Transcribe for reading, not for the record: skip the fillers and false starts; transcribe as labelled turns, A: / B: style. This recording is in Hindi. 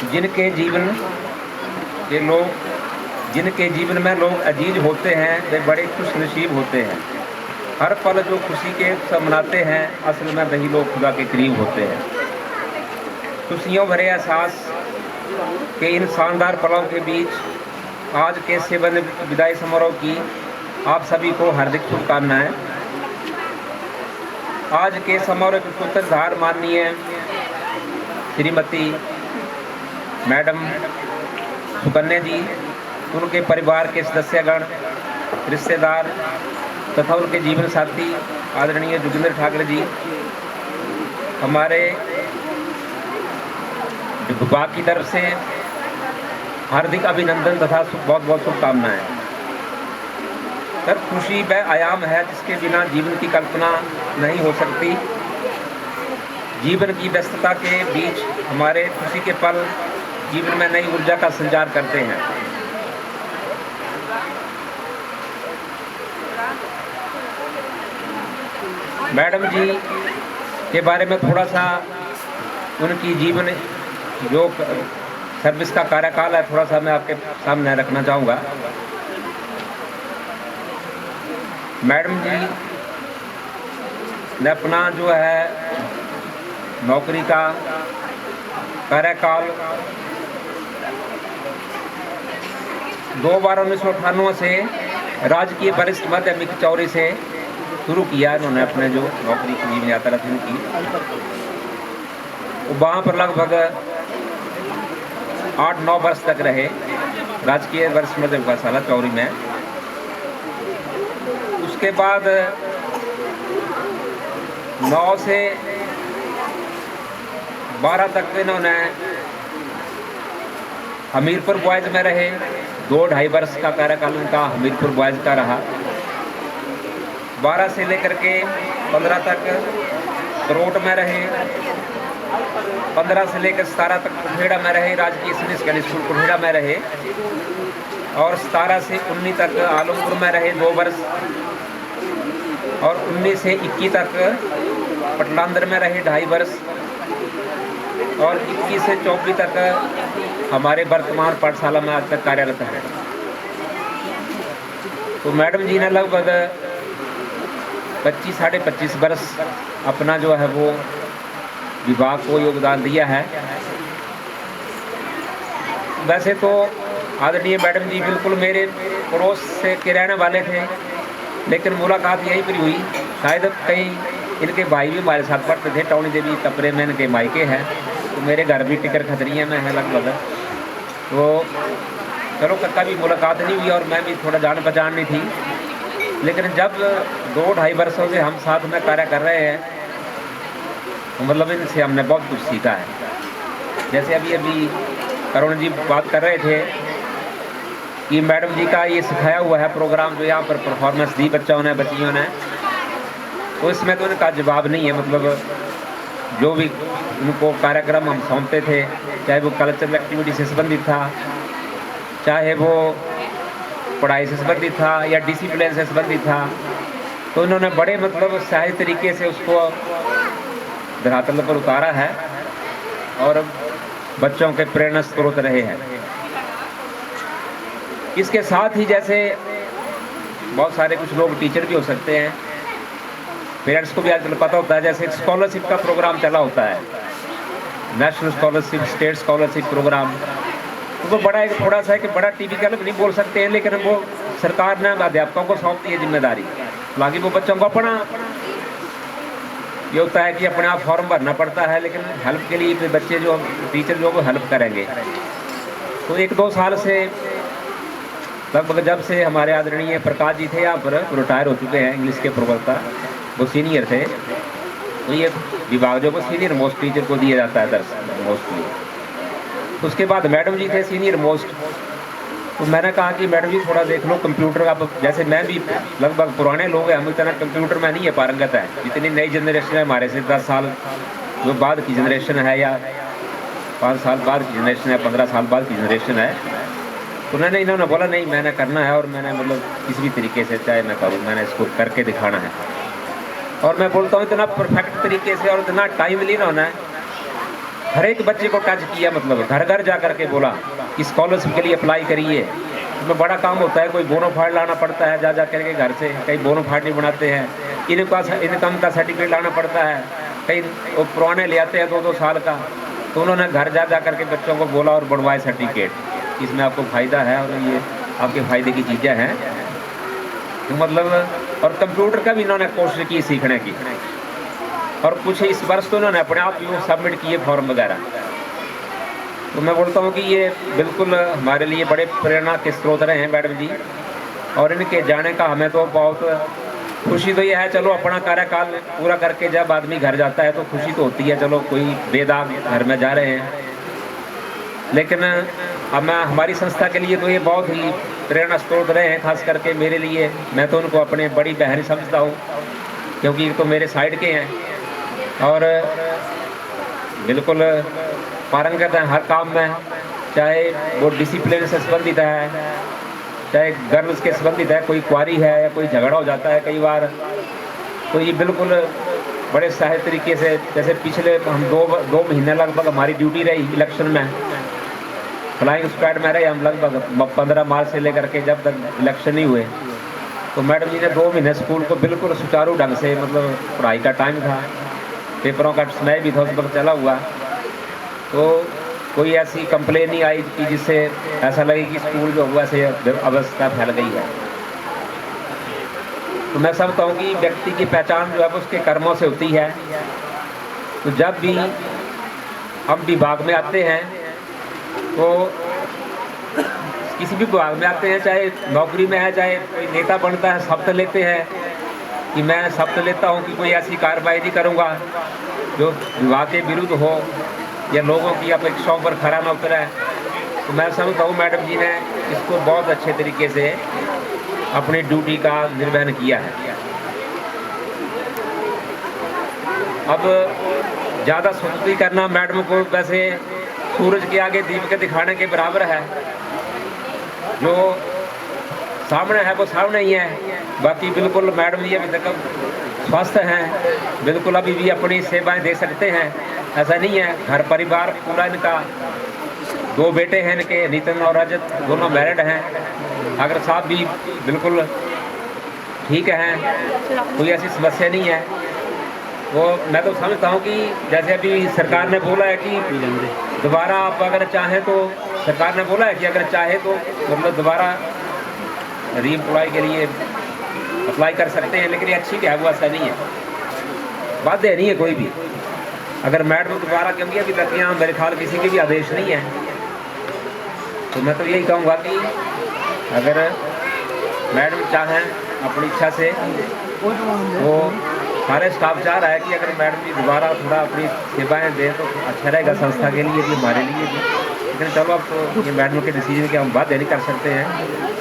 A: जिनके जीवन के लोग जिनके जीवन में लोग अजीज होते हैं वे बड़े खुश नसीब होते हैं। हर पल जो खुशी के उत्सव मनाते हैं असल में वही लोग खुदा के करीब होते हैं। खुशियों भरे एहसास के इन शानदार पलों के बीच आज के सेवन विदाई समारोह की आप सभी को हार्दिक शुभकामनाएं। आज के समारोह के सूत्रधार माननीय श्रीमती मैडम सुकन्या जी, उनके परिवार के सदस्यगण, रिश्तेदार तथा उनके जीवन साथी आदरणीय जोगिंदर ठाकरे जी, हमारे विभाग की तरफ से हार्दिक अभिनंदन तथा बहुत बहुत शुभकामनाएं। सर, खुशी वह आयाम है जिसके बिना जीवन की कल्पना नहीं हो सकती। जीवन की व्यस्तता के बीच हमारे खुशी के पल जीवन में नई ऊर्जा का संचार करते हैं। मैडम जी के बारे में थोड़ा सा उनकी जीवन जो सर्विस का कार्यकाल है थोड़ा सा मैं आपके सामने रखना चाहूँगा। मैडम जी ने अपना जो है नौकरी का कार्यकाल 2 बार 1998 से राजकीय वरिष्ठ माध्यमिक चौरी से शुरू किया। इन्होंने अपने जो नौकरी की जीवन यात्रा शुरू की, वहाँ पर लगभग 8-9 वर्ष तक रहे राजकीय वरिष्ठ माध्यमिक पाठशाला चौरी में। उसके बाद 9 से 12 तक इन्होंने हमीरपुर बॉयज़ में रहे। 2-2.5 वर्ष का कार्यकाल उनका हमीरपुर बॉयज़ का रहा। 12 से लेकर के 15 तक करोट में रहे। 15 से लेकर 17 तक कुल्हेड़ा में रहे, राजकीय सीनियर सेकेंडरी स्कूल कुल्हेड़ा में रहे। और 17 से 19 तक आलमपुर में रहे 2 वर्ष। और 19 से 21 तक पटलांदर में रहे 2.5 वर्ष। और 21 से 24 तक हमारे वर्तमान पाठशाला में आज तक कार्यरत है। तो मैडम जी ने लगभग 25-25.5 वर्ष अपना जो है वो विभाग को योगदान दिया है। वैसे तो आदरणीय मैडम जी बिल्कुल मेरे पड़ोस से के रहने वाले थे, लेकिन मुलाकात यहीं पर हुई। शायद कहीं इनके भाई भी हमारे साथ पढ़ते थे। टौनी देवी तपरे में इनके मायके हैं, तो मेरे घर भी टिकर खतरिया में है लगभग। तो चलो कभी मुलाकात नहीं हुई और मैं भी थोड़ा जान पहचान नहीं थी। लेकिन जब 2-2.5 वर्षों से हम साथ में कार्य कर रहे हैं, तो मतलब इनसे हमने बहुत कुछ सीखा है। जैसे अभी करुण जी बात कर रहे थे कि मैडम जी का ये सिखाया हुआ है प्रोग्राम जो यहाँ पर परफॉर्मेंस दी बच्चों ने बच्चियों ने, तो इसमें तो इनका जवाब नहीं है। मतलब जो भी उनको कार्यक्रम हम सौंपते थे, चाहे वो कल्चरल एक्टिविटी से संबंधित था, चाहे वो पढ़ाई से संबंधित था या डिसिप्लिन से संबंधित था, तो इन्होंने बड़े मतलब सही तरीके से उसको धरातल पर उतारा है और बच्चों के प्रेरणा स्रोत रहे हैं। इसके साथ ही जैसे बहुत सारे कुछ लोग टीचर भी हो सकते हैं, पेरेंट्स को भी आजकल पता होता है। जैसे स्कॉलरशिप का प्रोग्राम चला होता है, national scholarship, state scholarship programme, तो वो बड़ा एक थोड़ा सा है कि बड़ा टिपिकल नहीं बोल सकते हैं, लेकिन वो सरकार ने अध्यापकों को सौंपती है जिम्मेदारी। बाकी वो बच्चों को अपना ये होता है कि अपने आप फॉर्म भरना पड़ता है, लेकिन हेल्प के लिए बच्चे जो टीचर जो वो हेल्प करेंगे। तो 1-2 साल से लगभग जब से हमारे आदरणीय प्रकाश जी थे यहाँ पर, रिटायर हो चुके हैं, इंग्लिश के प्रवक्ता, वो सीनियर थे। तो ये विभाग जो वो सीनियर मोस्ट टीचर को दिया जाता है दर्श मोस्टली। उसके बाद मैडम जी थे सीनियर मोस्ट। तो मैंने कहा कि मैडम जी थोड़ा देख लो कंप्यूटर। अब जैसे मैं भी लगभग पुराने लोग हैं, हम इतना कंप्यूटर में नहीं है पारंगत है, जितनी नई जनरेशन है हमारे से 10 साल जो बाद की जनरेशन है या 5 साल बाद की जनरेशन है, 15 साल बाद की जनरेशन है। तो इन्होंने बोला नहीं मैंने करना है और मैंने मतलब किसी भी तरीके से चाहे मैं करूँ, मैंने इसको करके दिखाना है। और मैं बोलता हूँ इतना परफेक्ट तरीके से और इतना टाइमली ना होना है हर एक बच्चे को टच किया, मतलब घर घर जा कर के बोला कि स्कॉलरशिप के लिए अप्लाई करिए। इसमें बड़ा काम होता है, कोई बोनोफाइड लाना पड़ता है जा करके घर से, कई बोनोफाइड नहीं बनाते हैं, इनकम का सर्टिफिकेट लाना पड़ता है, कई वो पुराने ले आते हैं 2-2 साल का। तो उन्होंने घर जा करके बच्चों को बोला और बनवाए सर्टिफिकेट, इसमें आपको फ़ायदा है और ये आपके फ़ायदे की चीज़ें हैं। तो मतलब और कंप्यूटर का भी इन्होंने कोशिश की सीखने की, और कुछ इस वर्ष तो उन्होंने अपने आप ही सबमिट किए फॉर्म वगैरह। तो मैं बोलता हूँ कि ये बिल्कुल हमारे लिए बड़े प्रेरणा के स्रोत रहे हैं मैडम जी, और इनके जाने का हमें तो बहुत खुशी तो ये है। चलो अपना कार्यकाल पूरा करके जब आदमी घर जाता है तो खुशी तो होती है, चलो कोई बेदाग घर में जा रहे हैं। लेकिन अब मैं हमारी संस्था के लिए तो ये बहुत ही प्रेरणा स्रोत रहे हैं, खास करके मेरे लिए। मैं तो उनको अपने बड़ी बहन समझता हूँ, क्योंकि ये तो मेरे साइड के हैं और बिल्कुल पारंगत हैं हर काम में, चाहे वो डिसिप्लिन से संबंधित है, चाहे गर्ल्स के संबंधित है, कोई क्वारी है या कोई झगड़ा हो जाता है कई बार, तो ये बिल्कुल बड़े सही तरीके से, जैसे पिछले हम दो महीने लगभग हमारी ड्यूटी रही इलेक्शन में, फ्लाइंग स्क्वाड में रहे हम लगभग 15 मार्च से लेकर के जब तक इलेक्शन नहीं हुए। तो मैडम जी ने 2 महीने स्कूल को बिल्कुल सुचारू ढंग से, मतलब पढ़ाई का टाइम था, पेपरों का समय भी था उस वक्त चला हुआ, तो कोई ऐसी कंप्लेन नहीं आई कि जिससे ऐसा लगे कि स्कूल जो हुआ से अवस्था फैल गई है। तो मैं समझता हूँ कि व्यक्ति की पहचान जो है उसके कर्मों से होती है। तो जब भी हम विभाग में आते हैं, तो किसी भी विभाग में आते हैं, चाहे नौकरी में है, चाहे कोई नेता बनता है, शपथ लेते हैं कि मैं शपथ लेता हूँ कि कोई ऐसी कार्रवाई नहीं करूँगा जो विभाग के विरुद्ध हो या लोगों की अपेक्षाओं पर खरा न उतरे। तो मैं समझता हूँ मैडम जी ने इसको बहुत अच्छे तरीके से अपनी ड्यूटी का निर्वहन किया है। अब ज़्यादा स्तुति करना मैडम को वैसे सूरज के आगे दीप के दिखाने के बराबर है। जो सामने है वो सामने ही है। बाकी बिल्कुल मैडम जी अभी तक स्वस्थ हैं, बिल्कुल अभी भी अपनी सेवाएं दे सकते हैं, ऐसा नहीं है। घर परिवार पूरा इनका, 2 बेटे हैं इनके, नितिन और रजत, दोनों मैरिड हैं। अगर साहब भी बिल्कुल ठीक हैं, कोई ऐसी समस्या नहीं है। वो मैं तो समझता हूँ कि जैसे अभी सरकार ने बोला है कि दोबारा आप अगर चाहें तो, सरकार ने बोला है कि अगर चाहे तो मतलब दोबारा रीएम्प्लॉय के लिए अप्लाई कर सकते हैं, लेकिन ये अच्छी क्या है वो ऐसा नहीं है, बाध्य नहीं है कोई भी। अगर मैडम दोबारा, क्योंकि अभी तक यहाँ मेरे ख्याल किसी के भी आदेश नहीं है, तो मैं तो यही कहूँगा कि अगर मैडम चाहें अपनी इच्छा से, वो सारे स्टाफ चाह रहा है कि अगर मैडम जी दोबारा थोड़ा अपनी सेवाएं दें तो अच्छा रहेगा संस्था के लिए भी, हमारे लिए भी। लेकिन चलो अब तो ये मैडम के डिसीजन के हम बात नहीं कर सकते हैं।